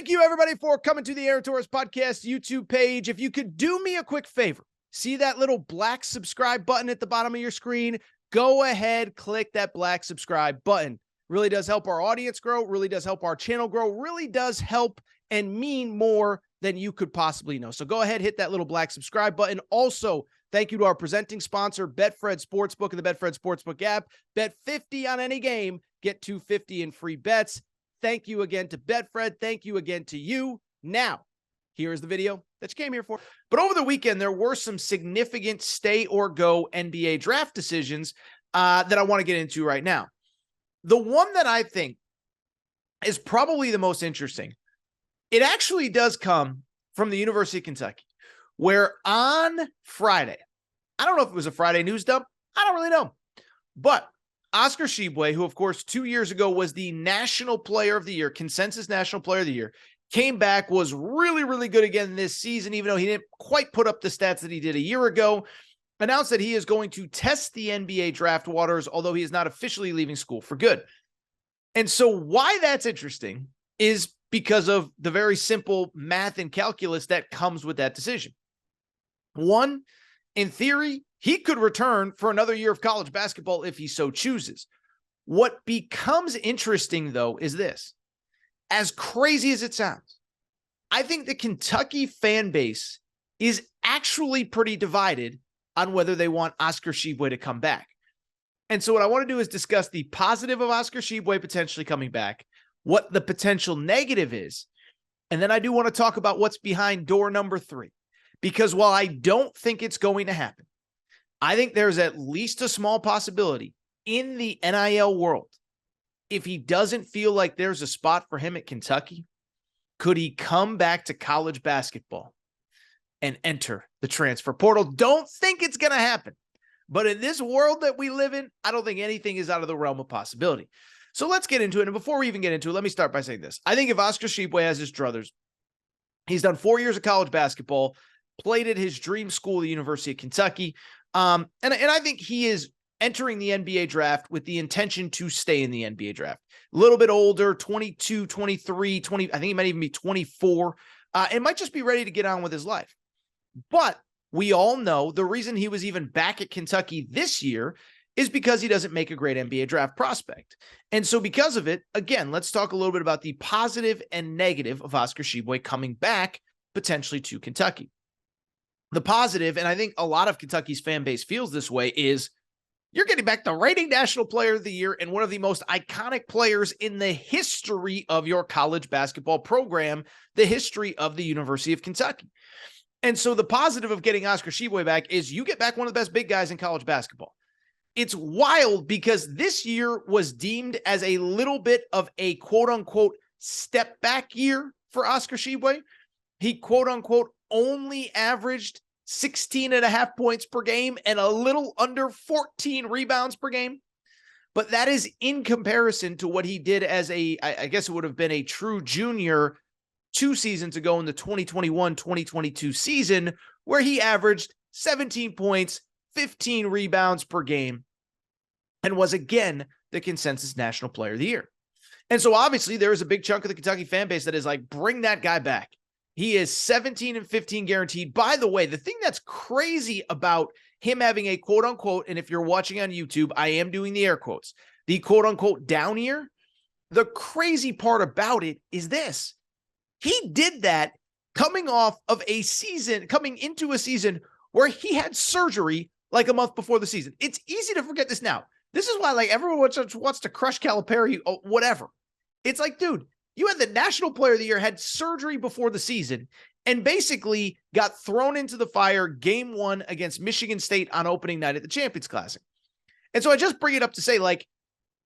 Thank you, everybody, for coming to the Aaron Torres Podcast YouTube page. If you could do me a quick favor, see that little black subscribe button at the bottom of your screen? Go ahead, click that black subscribe button. Really does help our audience grow, really does help our channel grow, really does help and mean more than you could possibly know. So go ahead, hit that little black subscribe button. Also, thank you to our presenting sponsor, Betfred Sportsbook and the Betfred Sportsbook app. Bet 50 on any game, get $250 in free bets. Thank you again to Betfred. Thank you again to you. Now, here's the video that you came here for. But over the weekend, there were some significant stay or go NBA draft decisions that I want to get into right now. The one that I think is probably the most interesting, it actually does come from the University of Kentucky, where on Friday, I don't know if it was a Friday news dump, I don't really know, but Oscar Tshiebwe, who, of course, 2 years ago was the National Player of the Year, consensus National Player of the Year, came back, was really, really good again this season, even though he didn't quite put up the stats that he did a year ago, announced that he is going to test the NBA draft waters, although he is not officially leaving school for good. And so why that's interesting is because of the very simple math and calculus that comes with that decision. One, in theory, he could return for another year of college basketball if he so chooses. What becomes interesting, though, is this. As crazy as it sounds, I think the Kentucky fan base is actually pretty divided on whether they want Oscar Tshiebwe to come back. And so what I want to do is discuss the positive of Oscar Tshiebwe potentially coming back, what the potential negative is, and then I do want to talk about what's behind door number 3. Because while I don't think it's going to happen, I think there's at least a small possibility in the NIL world, if he doesn't feel like there's a spot for him at Kentucky, could he come back to college basketball and enter the transfer portal? Don't think it's going to happen. But in this world that we live in, I don't think anything is out of the realm of possibility. So let's get into it. And before we even get into it, let me start by saying this. I think if Oscar Tshiebwe has his druthers, he's done 4 years of college basketball, played at his dream school, the University of Kentucky. And I think he is entering the NBA draft with the intention to stay in the NBA draft. A little bit older, 22, 23, 20, I think he might even be 24, and might just be ready to get on with his life. But we all know the reason he was even back at Kentucky this year is because he doesn't make a great NBA draft prospect. And so because of it, again, let's talk a little bit about the positive and negative of Oscar Tshiebwe coming back potentially to Kentucky. The positive, and I think a lot of Kentucky's fan base feels this way, is you're getting back the reigning National Player of the Year and one of the most iconic players in the history of your college basketball program, the history of the University of Kentucky. And so the positive of getting Oscar Tshiebwe back is you get back one of the best big guys in college basketball. It's wild because this year was deemed as a little bit of a quote-unquote step back year for Oscar Tshiebwe. He quote-unquote only averaged 16.5 points per game and a little under 14 rebounds per game. But that is in comparison to what he did as I guess it would have been a true junior 2 seasons ago in the 2021-2022 season, where he averaged 17 points, 15 rebounds per game, and was again the consensus National Player of the Year. And so obviously there is a big chunk of the Kentucky fan base that is like, bring that guy back. He is 17 and 15 guaranteed. By the way, the thing that's crazy about him having a quote unquote, and if you're watching on YouTube, I am doing the air quotes, the quote unquote down year. The crazy part about it is this. He did that coming off of a season, coming into a season where he had surgery like a month before the season. It's easy to forget this now. This is why like everyone wants to crush Calipari, whatever. It's like, dude, you had the National Player of the Year, had surgery before the season, and basically got thrown into the fire game 1 against Michigan State on opening night at the Champions Classic. And so I just bring it up to say, like,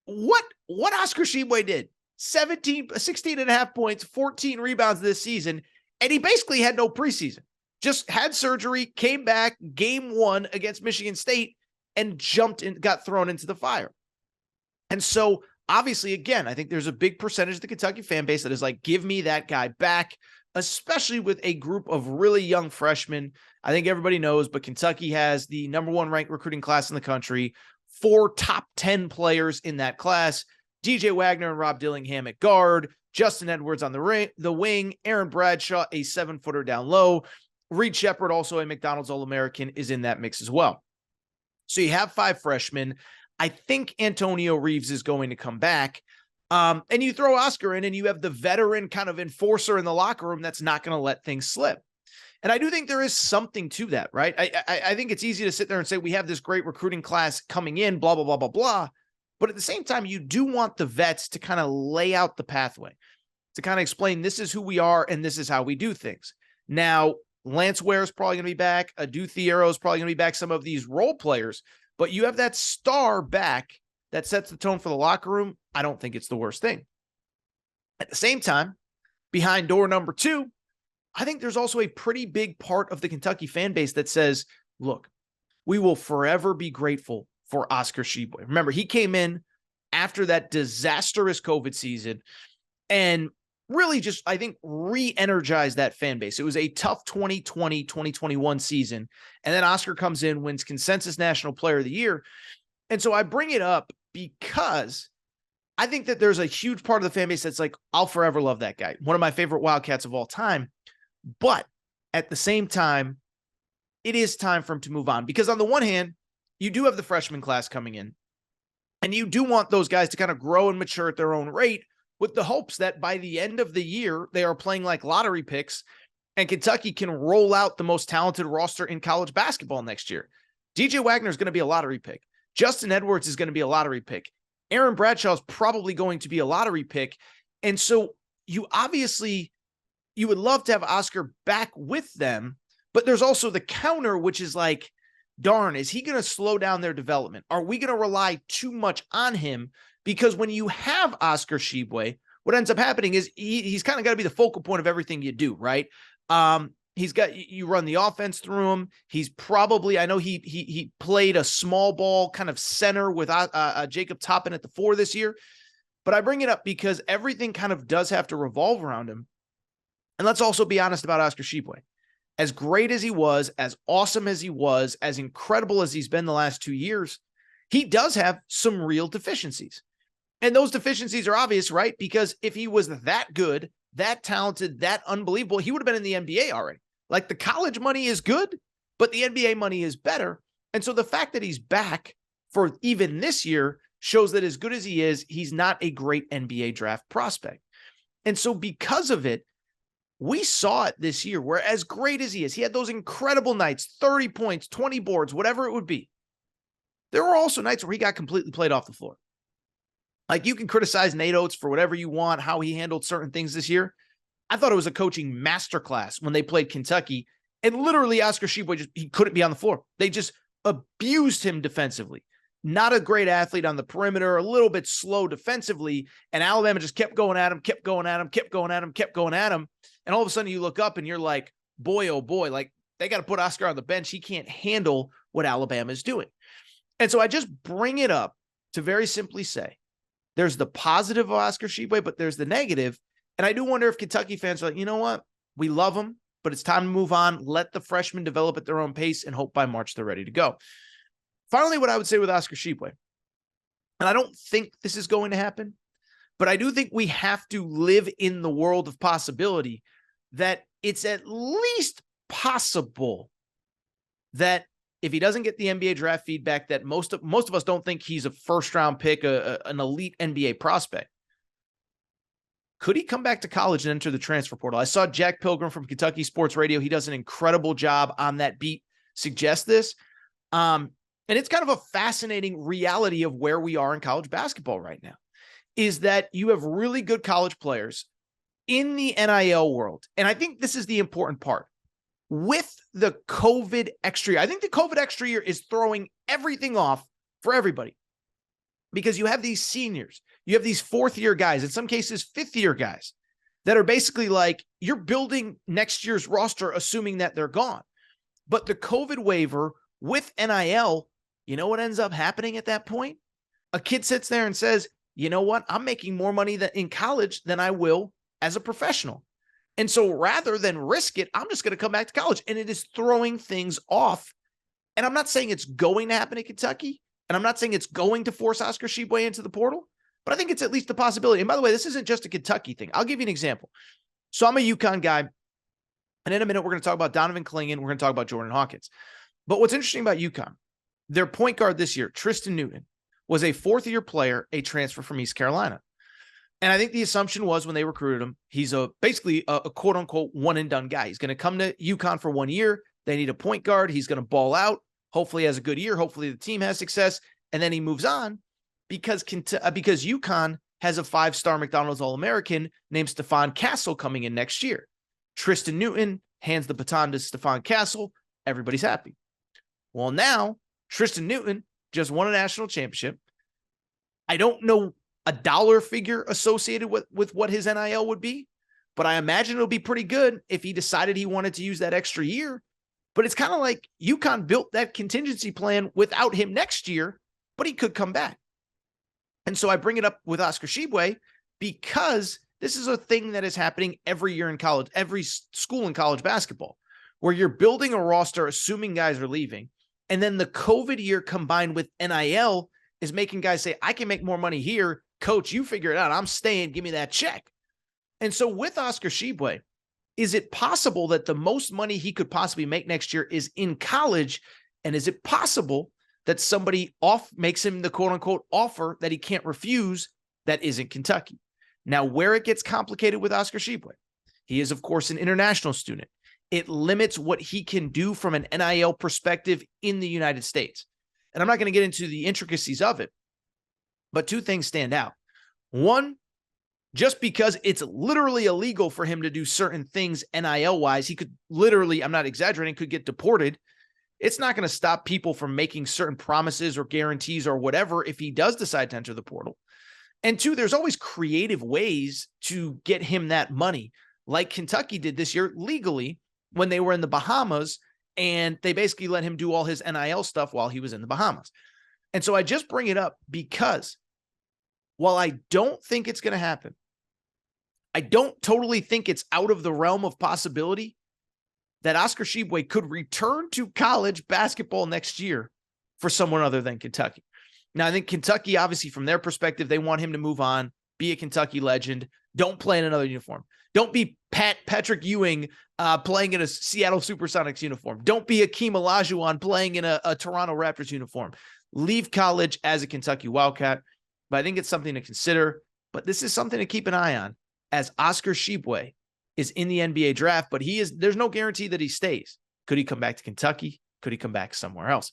what Oscar Tshiebwe did, 16.5 points, 14 rebounds this season, and he basically had no preseason. Just had surgery, came back game 1 against Michigan State, and jumped and got thrown into the fire. And so obviously, again, I think there's a big percentage of the Kentucky fan base that is like, give me that guy back, especially with a group of really young freshmen. I think everybody knows, but Kentucky has the #1 ranked recruiting class in the country, 4 top 10 players in that class, DJ Wagner and Rob Dillingham at guard, Justin Edwards on the wing, Aaron Bradshaw, a 7-footer down low. Reed Shepard, also a McDonald's All-American, is in that mix as well. So you have 5 freshmen. I think Antonio Reeves is going to come back. And you throw Oscar in and you have the veteran kind of enforcer in the locker room that's not going to let things slip. And I do think there is something to that, right? I think it's easy to sit there and say we have this great recruiting class coming in, blah, blah, blah, blah, blah. But at the same time, you do want the vets to kind of lay out the pathway, to kind of explain this is who we are and this is how we do things. Now, Lance Ware is probably going to be back. Adu Thiero is probably going to be back. Some of these role players, but you have that star back that sets the tone for the locker room. I don't think it's the worst thing. At the same time, behind door number 2, I think there's also a pretty big part of the Kentucky fan base that says, look, we will forever be grateful for Oscar Tshiebwe. Remember, he came in after that disastrous COVID season and really just, I think, re-energized that fan base. It was a tough 2020, 2021 season. And then Oscar comes in, wins consensus National Player of the Year. And so I bring it up because I think that there's a huge part of the fan base that's like, I'll forever love that guy. One of my favorite Wildcats of all time. But at the same time, it is time for him to move on. Because on the one hand, you do have the freshman class coming in. And you do want those guys to kind of grow and mature at their own rate, with the hopes that by the end of the year, they are playing like lottery picks and Kentucky can roll out the most talented roster in college basketball next year. DJ Wagner is going to be a lottery pick. Justin Edwards is going to be a lottery pick. Aaron Bradshaw is probably going to be a lottery pick. And so you would love to have Oscar back with them, but there's also the counter, which is like, darn, is he going to slow down their development? Are we going to rely too much on him? Because when you have Oscar Tshiebwe, what ends up happening is he's kind of got to be the focal point of everything you do, right? You run the offense through him. He's probably, I know he played a small ball kind of center with Jacob Toppin at the 4 this year. But I bring it up because everything kind of does have to revolve around him. And let's also be honest about Oscar Tshiebwe. As great as he was, as awesome as he was, as incredible as he's been the last 2 years, he does have some real deficiencies. And those deficiencies are obvious, right? Because if he was that good, that talented, that unbelievable, he would have been in the NBA already. Like, the college money is good, but the NBA money is better. And so the fact that he's back for even this year shows that as good as he is, he's not a great NBA draft prospect. And so because of it, we saw it this year where, as great as he is, he had those incredible nights, 30 points, 20 boards, whatever it would be. There were also nights where he got completely played off the floor. Like, you can criticize Nate Oates for whatever you want, how he handled certain things this year. I thought it was a coaching masterclass when they played Kentucky, and literally Oscar Tshiebwe he couldn't be on the floor. They just abused him defensively. Not a great athlete on the perimeter, a little bit slow defensively, and Alabama just kept going at him, kept going at him, kept going at him, kept going at him. And all of a sudden you look up and you're like, boy, oh boy, like, they got to put Oscar on the bench. He can't handle what Alabama is doing. And so I just bring it up to very simply say, there's the positive of Oscar Tshiebwe, but there's the negative. And I do wonder if Kentucky fans are like, you know what? We love him, but it's time to move on. Let the freshmen develop at their own pace and hope by March they're ready to go. Finally, what I would say with Oscar Tshiebwe, and I don't think this is going to happen, but I do think we have to live in the world of possibility that it's at least possible that if he doesn't get the NBA draft feedback, that most of us don't think he's a first-round pick, an elite NBA prospect. Could he come back to college and enter the transfer portal? I saw Jack Pilgrim from Kentucky Sports Radio. He does an incredible job on that beat, suggest this. And it's kind of a fascinating reality of where we are in college basketball right now, is that you have really good college players in the NIL world. And I think this is the important part. With the COVID extra year, I think the COVID extra year is throwing everything off for everybody, because you have these seniors, you have these 4th-year guys, in some cases 5th-year guys, that are basically like, you're building next year's roster assuming that they're gone. But the COVID waiver with NIL, you know what ends up happening at that point? A kid sits there and says, you know what? I'm making more money in college than I will as a professional. And so rather than risk it, I'm just going to come back to college. And it is throwing things off. And I'm not saying it's going to happen in Kentucky. And I'm not saying it's going to force Oscar Tshiebwe into the portal. but I think it's at least a possibility. And by the way, this isn't just a Kentucky thing. I'll give you an example. So I'm a UConn guy, and in a minute, we're going to talk about Donovan Clingan. We're going to talk about Jordan Hawkins. But what's interesting about UConn, their point guard this year, Tristan Newton, was a fourth-year player, a transfer from East Carolina. And I think the assumption was when they recruited him, he's basically a quote-unquote one-and-done guy. He's going to come to UConn for 1 year. They need a point guard. He's going to ball out. Hopefully he has a good year. Hopefully the team has success. And then he moves on because UConn has a 5-star McDonald's All-American named Stephon Castle coming in next year. Tristan Newton hands the baton to Stephon Castle. Everybody's happy. Well, now Tristan Newton just won a national championship. I don't know a dollar figure associated with what his NIL would be, but I imagine it'll be pretty good if he decided he wanted to use that extra year. But it's kind of like UConn built that contingency plan without him next year, but he could come back. And so I bring it up with Oscar Tshiebwe because this is a thing that is happening every year in college, every school in college basketball, where you're building a roster, assuming guys are leaving. And then the COVID year combined with NIL is making guys say, I can make more money here. Coach, you figure it out. I'm staying. Give me that check. And so with Oscar Tshiebwe, is it possible that the most money he could possibly make next year is in college? And is it possible that somebody makes him the quote unquote offer that he can't refuse that isn't Kentucky? Now, where it gets complicated with Oscar Tshiebwe, he is, of course, an international student. It limits what he can do from an NIL perspective in the United States. And I'm not going to get into the intricacies of it, but two things stand out. One, just because it's literally illegal for him to do certain things NIL-wise, he could literally, I'm not exaggerating, could get deported. It's not going to stop people from making certain promises or guarantees or whatever if he does decide to enter the portal. And two, there's always creative ways to get him that money, like Kentucky did this year legally when they were in the Bahamas, and they basically let him do all his NIL stuff while he was in the Bahamas. And so I just bring it up because while I don't think it's going to happen, I don't totally think it's out of the realm of possibility that Oscar Tshiebwe could return to college basketball next year for someone other than Kentucky. Now, I think Kentucky, obviously, from their perspective, they want him to move on, be a Kentucky legend, don't play in another uniform. Don't be Patrick Ewing playing in a Seattle Supersonics uniform. Don't be Akeem Olajuwon playing in a Toronto Raptors uniform. Leave college as a Kentucky Wildcat. But I think it's something to consider. But this is something to keep an eye on as Oscar Tshiebwe is in the NBA draft. But there's no guarantee that he stays. Could he come back to Kentucky? Could he come back somewhere else?